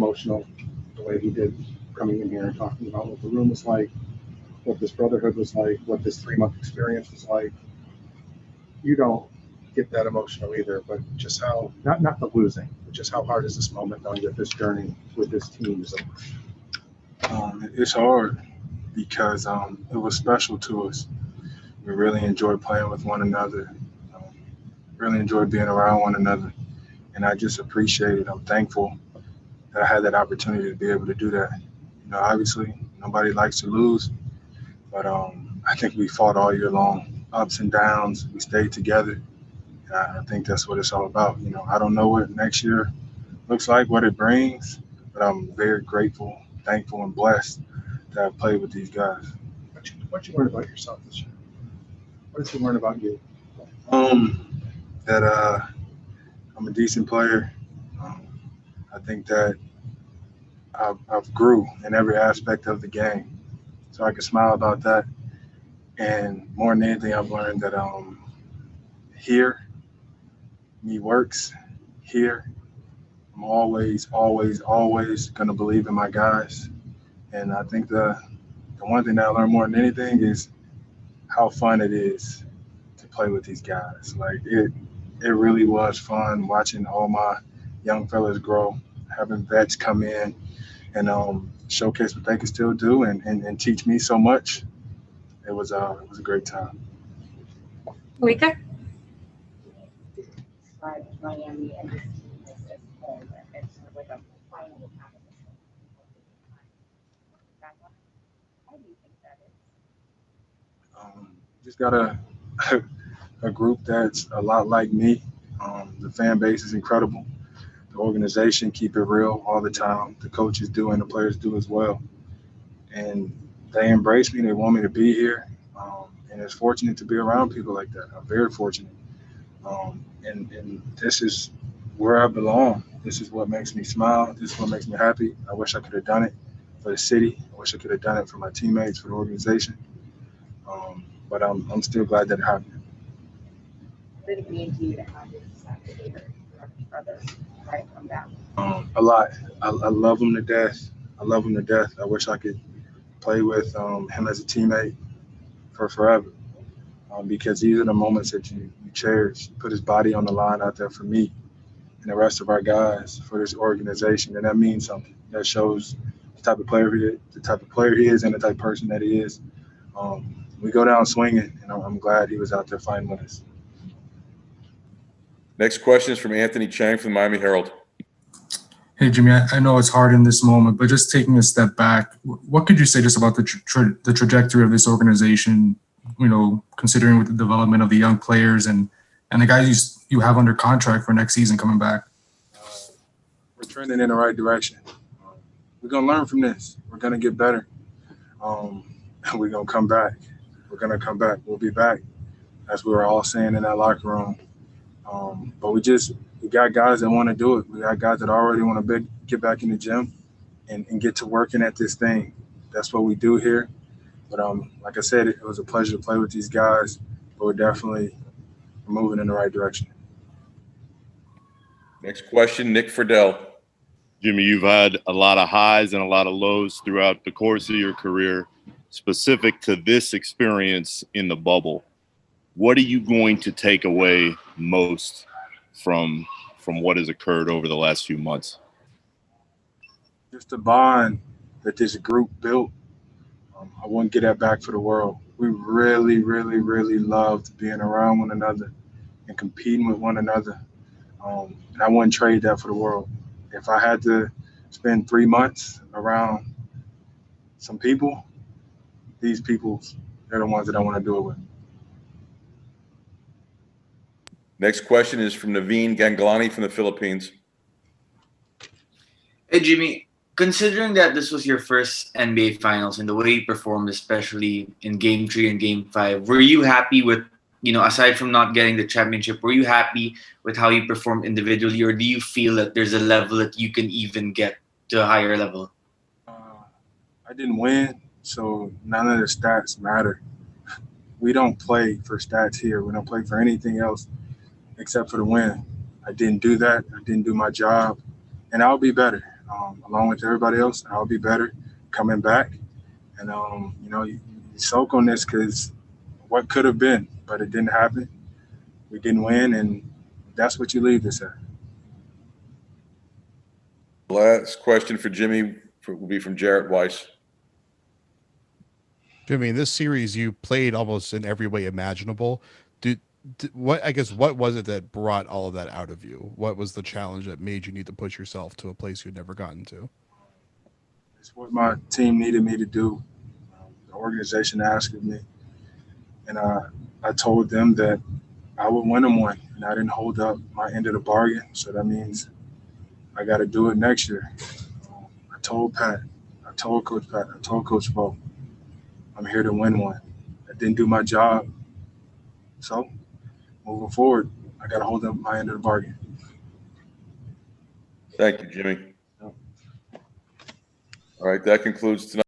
emotional the way he did coming in here and talking about what the room was like, what this brotherhood was like, what this 3-month experience was like. You don't get that emotional either, but just how, not the losing, but just how hard is this moment knowing that this journey with this team is over? It's hard because it was special to us. We really enjoyed playing with one another, really enjoyed being around one another. And I just appreciate it. I'm thankful that I had that opportunity to be able to do that. Obviously, nobody likes to lose, but I think we fought all year long, ups and downs. We stayed together. And I think that's what it's all about. I don't know what next year looks like, what it brings, but I'm very grateful, thankful, and blessed to have played with these guys. What you learn about yourself this year? What did you learn about you? That I'm a decent player. I think that I've grew in every aspect of the game, so I can smile about that. And more than anything, I've learned that here, me works here. I'm always, always, always gonna believe in my guys. And I think the one thing that I learned more than anything is how fun it is to play with these guys. Like it really was fun watching all my young fellas grow, having vets come in and showcase what they can still do and teach me so much. It was a great time. Wika? Miami and this team is just home. It's sort of like a final time. Why do you think that is? Just got a group that's a lot like me. The fan base is incredible. The organization keep it real all the time. The coaches do and the players do as well. And they embrace me. They want me to be here. And it's fortunate to be around people like that. I'm very fortunate. And this is where I belong. This is what makes me smile. This is what makes me happy. I wish I could have done it for the city. I wish I could have done it for my teammates, for the organization. But I'm still glad that it happened. What did it mean to you to have this activator, your brother, right from that? A lot. I love him to death. I love him to death. I wish I could play with him as a teammate for forever. Because these are the moments that you cherish. You put his body on the line out there for me and the rest of our guys, for this organization, and that means something. That shows the type of player he is, and the type of person that he is. We go down swinging, and I'm glad he was out there fighting with us. Next question is from Anthony Chang from the Miami Herald. Hey, Jimmy, I know it's hard in this moment, but just taking a step back, what could you say just about the trajectory of this organization, considering with the development of the young players and the guys you have under contract for next season coming back? We're trending in the right direction. We're going to learn from this. We're going to get better. And we're going to come back. We're going to come back. We'll be back, as we were all saying in that locker room. But we got guys that want to do it. We got guys that already want to get back in the gym and get to working at this thing. That's what we do here. But like I said, it was a pleasure to play with these guys. But we're definitely moving in the right direction. Next question, Nick Friedel. Jimmy, you've had a lot of highs and a lot of lows throughout the course of your career. Specific to this experience in the bubble, what are you going to take away most from what has occurred over the last few months? Just the bond that this group built. I wouldn't get that back for the world. We really, really, really loved being around one another and competing with one another. And I wouldn't trade that for the world. If I had to spend 3 months around some people, these people, they're the ones that I want to do it with. Next question is from Naveen Ganglani from the Philippines. Hey, Jimmy, considering that this was your first NBA Finals and the way you performed, especially in Game 3 and Game 5, were you happy with, aside from not getting the championship, were you happy with how you performed individually, or do you feel that there's a level that you can even get to a higher level? I didn't win, so none of the stats matter. We don't play for stats here. We don't play for anything else except for the win. I didn't do that. I didn't do my job, and I'll be better. along with everybody else. I'll be better coming back. And, you soak on this because what could have been, but it didn't happen. We didn't win, and that's what you leave this at. Last question for Jimmy will be from Jarrett Weiss. Jimmy, in this series, you played almost in every way imaginable. What was it that brought all of that out of you? What was the challenge that made you need to push yourself to a place you'd never gotten to? It's what my team needed me to do. The organization asked of me, and I told them that I would win them one, and I didn't hold up my end of the bargain. So that means I got to do it next year. I told Pat, I told Coach Pat, I told Coach Bo, I'm here to win one. I didn't do my job. So moving forward, I got to hold up my end of the bargain. Thank you, Jimmy. All right, that concludes tonight's